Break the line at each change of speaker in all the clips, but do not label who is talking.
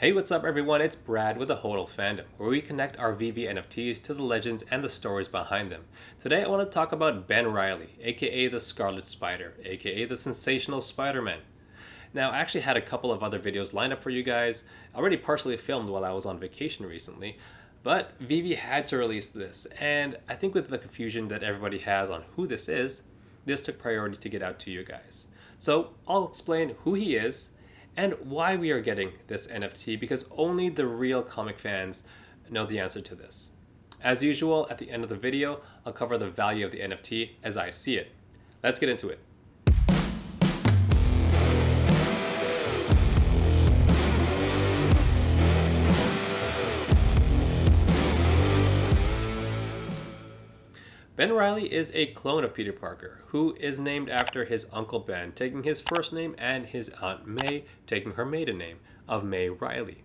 Hey, what's up everyone? It's Brad with the Hodl Fandom, where we connect our Veve NFTs to the legends and the stories behind them. Today I want to talk about Ben Reilly, aka the Scarlet Spider, aka the Sensational Spider-Man. Now, I actually had a couple of other videos lined up for you guys, already partially filmed while I was on vacation recently, but Veve had to release this, and I think with the confusion that everybody has on who this took priority to get out to you guys. So I'll explain who he is, and why we are getting this NFT, because only the real comic fans know the answer to this. As usual, at the end of the video, I'll cover the value of the NFT as I see it. Let's get into it. Ben Reilly is a clone of Peter Parker, who is named after his Uncle Ben, taking his first name, and his Aunt May taking her maiden name, of May Reilly.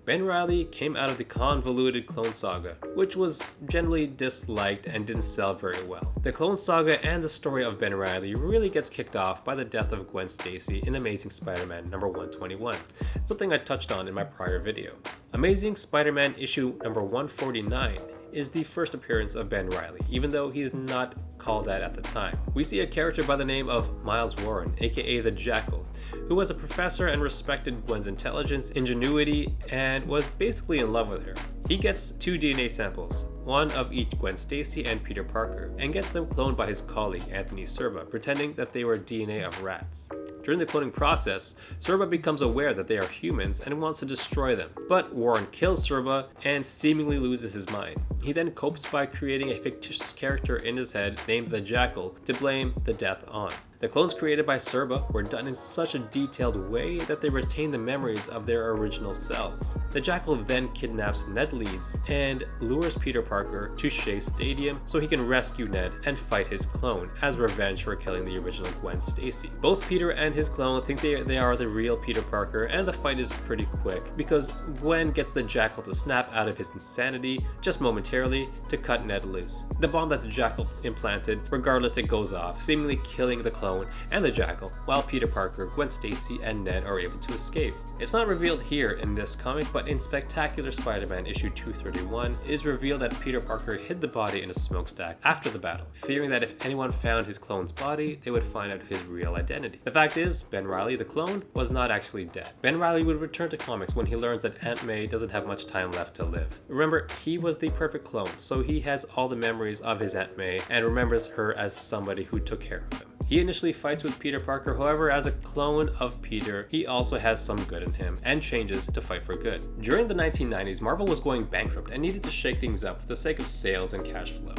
Ben Reilly came out of the convoluted Clone Saga, which was generally disliked and didn't sell very well. The Clone Saga and the story of Ben Reilly really gets kicked off by the death of Gwen Stacy in Amazing Spider-Man number 121, something I touched on in my prior video. Amazing Spider-Man issue number 149 is the first appearance of Ben Reilly, even though he is not called that at the time. We see a character by the name of Miles Warren, aka the Jackal, who was a professor and respected Gwen's intelligence, ingenuity, and was basically in love with her. He gets 2 DNA samples, one of each Gwen Stacy and Peter Parker, and gets them cloned by his colleague Anthony Serba, pretending that they were DNA of rats. During the cloning process, Serba becomes aware that they are humans and wants to destroy them, but Warren kills Serba and seemingly loses his mind. He then copes by creating a fictitious character in his head named the Jackal to blame the death on. The clones created by Serba were done in such a detailed way that they retain the memories of their original selves. The Jackal then kidnaps Ned Leeds and lures Peter Parker to Shea Stadium so he can rescue Ned and fight his clone as revenge for killing the original Gwen Stacy. Both Peter and his clone think they are the real Peter Parker, and the fight is pretty quick because Gwen gets the Jackal to snap out of his insanity just momentarily to cut Ned loose. The bomb that the Jackal implanted, regardless, it goes off, seemingly killing the clone and the Jackal, while Peter Parker, Gwen Stacy, and Ned are able to escape. It's not revealed here in this comic, but in Spectacular Spider-Man issue 231, it is revealed that Peter Parker hid the body in a smokestack after the battle, fearing that if anyone found his clone's body, they would find out his real identity. The fact is, Ben Reilly, the clone, was not actually dead. Ben Reilly would return to comics when he learns that Aunt May doesn't have much time left to live. Remember, he was the perfect clone, so he has all the memories of his Aunt May and remembers her as somebody who took care of him. He initially fights with Peter Parker, however, as a clone of Peter, he also has some good in him and changes to fight for good. During the 1990s, Marvel was going bankrupt and needed to shake things up for the sake of sales and cash flow.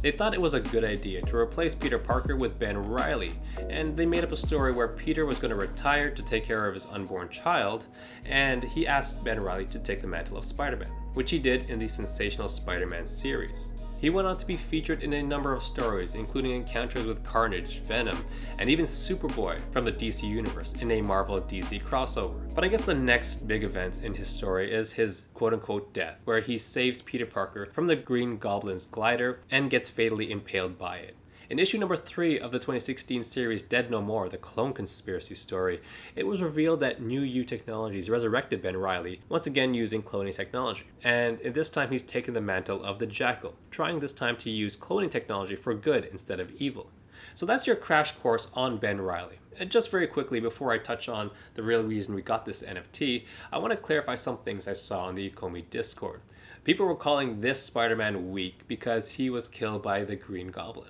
They thought it was a good idea to replace Peter Parker with Ben Reilly, and they made up a story where Peter was going to retire to take care of his unborn child, and he asked Ben Reilly to take the mantle of Spider-Man, which he did in the Sensational Spider-Man series. He went on to be featured in a number of stories, including encounters with Carnage, Venom, and even Superboy from the DC Universe in a Marvel DC crossover. But I guess the next big event in his story is his quote-unquote death, where he saves Peter Parker from the Green Goblin's glider and gets fatally impaled by it. In issue number 3 of the 2016 series Dead No More, the Clone Conspiracy story, it was revealed that New U Technologies resurrected Ben Reilly, once again using cloning technology. And this time he's taken the mantle of the Jackal, trying this time to use cloning technology for good instead of evil. So that's your crash course on Ben Reilly. And just very quickly, before I touch on the real reason we got this NFT, I want to clarify some things I saw on the ecomi Discord. People were calling this Spider-Man weak because he was killed by the Green Goblin.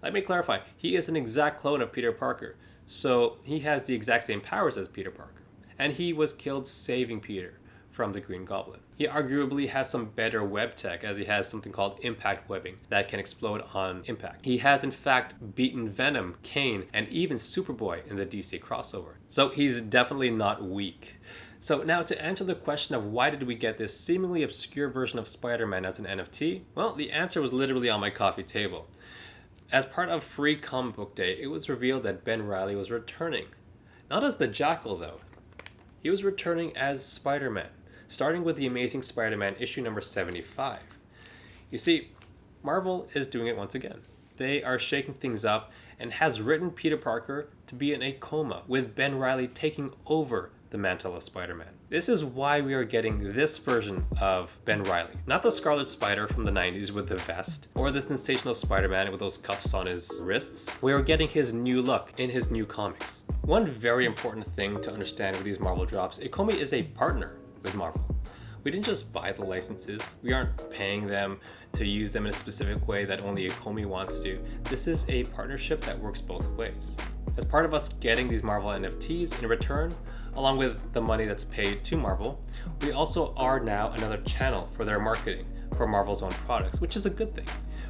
Let me clarify, he is an exact clone of Peter Parker, so he has the exact same powers as Peter Parker, and he was killed saving Peter from the Green Goblin. He arguably has some better web tech, as he has something called impact webbing that can explode on impact. He has in fact beaten Venom, Kane, and even Superboy in the DC crossover, so he's definitely not weak. So now to answer the question of why did we get this seemingly obscure version of Spider-Man as an NFT, well, the answer was literally on my coffee table. As part of Free Comic Book Day, it was revealed that Ben Reilly was returning. Not as the Jackal, though. He was returning as Spider-Man, starting with the Amazing Spider-Man issue number 75. You see, Marvel is doing it once again. They are shaking things up and has written Peter Parker to be in a coma, with Ben Reilly taking over the mantle of Spider-Man. This is why we are getting this version of Ben Reilly. Not the Scarlet Spider from the 90s with the vest, or the sensational Spider-Man with those cuffs on his wrists. We are getting his new look in his new comics. One very important thing to understand with these Marvel drops, ecomi is a partner with Marvel. We didn't just buy the licenses. We aren't paying them to use them in a specific way that only ecomi wants to. This is a partnership that works both ways. As part of us getting these Marvel NFTs in return, along with the money that's paid to Marvel, we also are now another channel for their marketing for Marvel's own products, which is a good thing.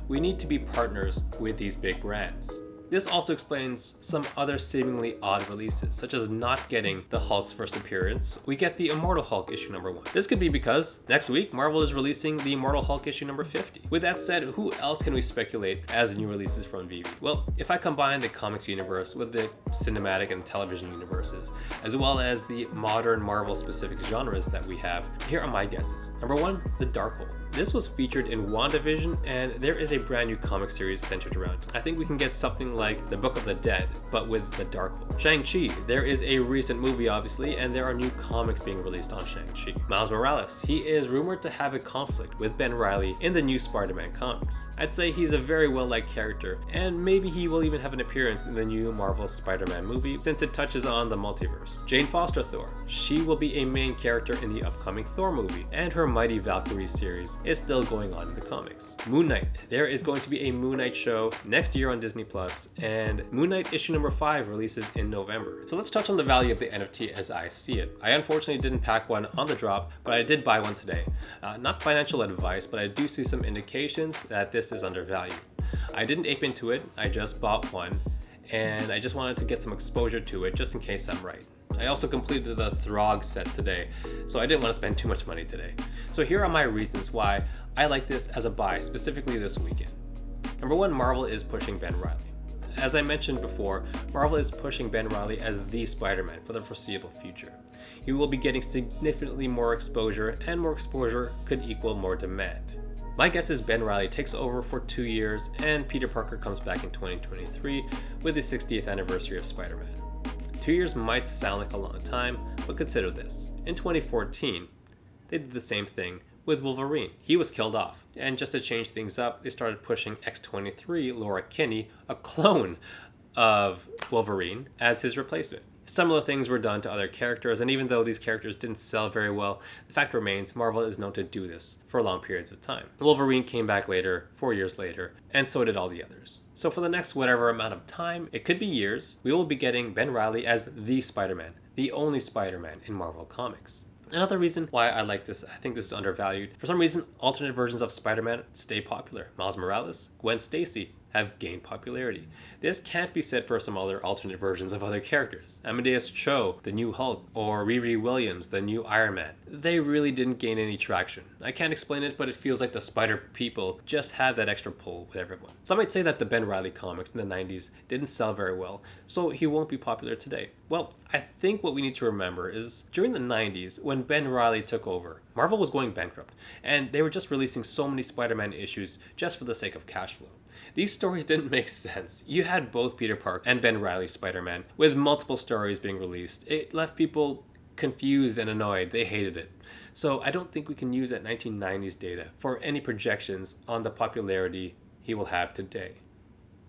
We need to be partners with these big brands. This also explains some other seemingly odd releases, such as not getting the Hulk's first appearance. We get the Immortal Hulk issue number 1. This could be because next week, Marvel is releasing the Immortal Hulk issue number 50. With that said, who else can we speculate as new releases from Veve? Well, if I combine the comics universe with the cinematic and television universes, as well as the modern Marvel specific genres that we have, here are my guesses. Number 1, the Darkhold. This was featured in WandaVision, and there is a brand new comic series centered around it. I think we can get something like the Book of the Dead, but with the Darkhold. Shang-Chi, there is a recent movie obviously, and there are new comics being released on Shang-Chi. Miles Morales, he is rumored to have a conflict with Ben Reilly in the new Spider-Man comics. I'd say he's a very well-liked character, and maybe he will even have an appearance in the new Marvel Spider-Man movie since it touches on the multiverse. Jane Foster Thor, she will be a main character in the upcoming Thor movie, and her Mighty Valkyrie series is still going on in the comics. Moon Knight, there is going to be a Moon Knight show next year on Disney Plus, and Moon Knight issue number 5 releases in November. So let's touch on the value of the NFT as I see it. I unfortunately didn't pack one on the drop, but I did buy one today. Not financial advice, but I do see some indications that this is undervalued. I didn't ape into it, I just bought one, and I just wanted to get some exposure to it just in case I'm right. I also completed the Throg set today, so I didn't want to spend too much money today. So here are my reasons why I like this as a buy, specifically this weekend. Number 1, Marvel is pushing Ben Reilly. As I mentioned before, Marvel is pushing Ben Reilly as the Spider-Man for the foreseeable future. He will be getting significantly more exposure, and more exposure could equal more demand. My guess is Ben Reilly takes over for 2 years, and Peter Parker comes back in 2023 with the 60th anniversary of Spider-Man. 2 years might sound like a long time, but consider this. In 2014, they did the same thing with Wolverine. He was killed off, and just to change things up, they started pushing X-23 Laura Kinney, a clone of Wolverine, as his replacement. Similar things were done to other characters, and even though these characters didn't sell very well, the fact remains Marvel is known to do this for long periods of time. Wolverine came back later, 4 years later, and so did all the others. So for the next whatever amount of time, it could be years, we will be getting Ben Reilly as the Spider-Man, the only Spider-Man in Marvel Comics. Another reason why I like this, I think this is undervalued. For some reason, alternate versions of Spider-Man stay popular. Miles Morales, Gwen Stacy have gained popularity. This can't be said for some other alternate versions of other characters. Amadeus Cho, the new Hulk, or Riri Williams, the new Iron Man. They really didn't gain any traction. I can't explain it, but it feels like the Spider people just have that extra pull with everyone. Some might say that the Ben Reilly comics in the 90s didn't sell very well, so he won't be popular today. Well, I think what we need to remember is during the 90s, when Ben Reilly took over, Marvel was going bankrupt, and they were just releasing so many Spider-Man issues just for the sake of cash flow. These stories didn't make sense. You had both Peter Parker and Ben Reilly Spider-Man with multiple stories being released. It left people confused and annoyed. They hated it. So I don't think we can use that 1990s data for any projections on the popularity he will have today.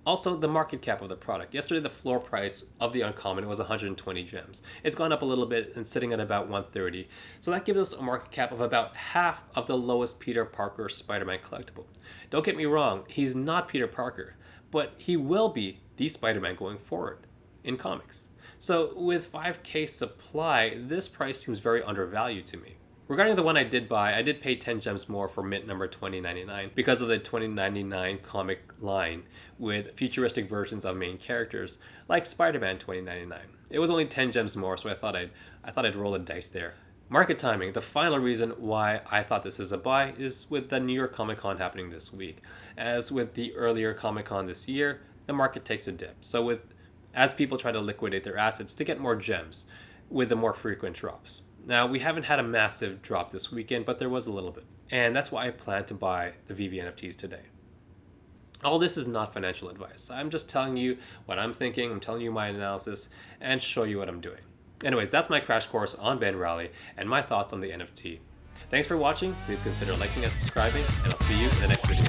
Also, the market cap of the product. Yesterday, the floor price of the Uncommon was 120 gems. It's gone up a little bit and sitting at about 130. So that gives us a market cap of about half of the lowest Peter Parker Spider-Man collectible. Don't get me wrong, he's not Peter Parker, but he will be the Spider-Man going forward in comics. So with 5k supply, this price seems very undervalued to me. Regarding the one I did buy, I did pay 10 gems more for mint number 2099 because of the 2099 comic line with futuristic versions of main characters like Spider-Man 2099. It was only 10 gems more, so I thought I'd roll the dice there. Market timing. The final reason why I thought this is a buy is with the New York Comic Con happening this week. As with the earlier Comic Con this year, the market takes a dip. So as people try to liquidate their assets to get more gems with the more frequent drops. Now, we haven't had a massive drop this weekend, but there was a little bit. And that's why I plan to buy the Veve NFTs today. All this is not financial advice. I'm just telling you what I'm thinking, I'm telling you my analysis, and show you what I'm doing. Anyways, that's my crash course on Ben Reilly and my thoughts on the NFT. Thanks for watching. Please consider liking and subscribing, and I'll see you in the next video.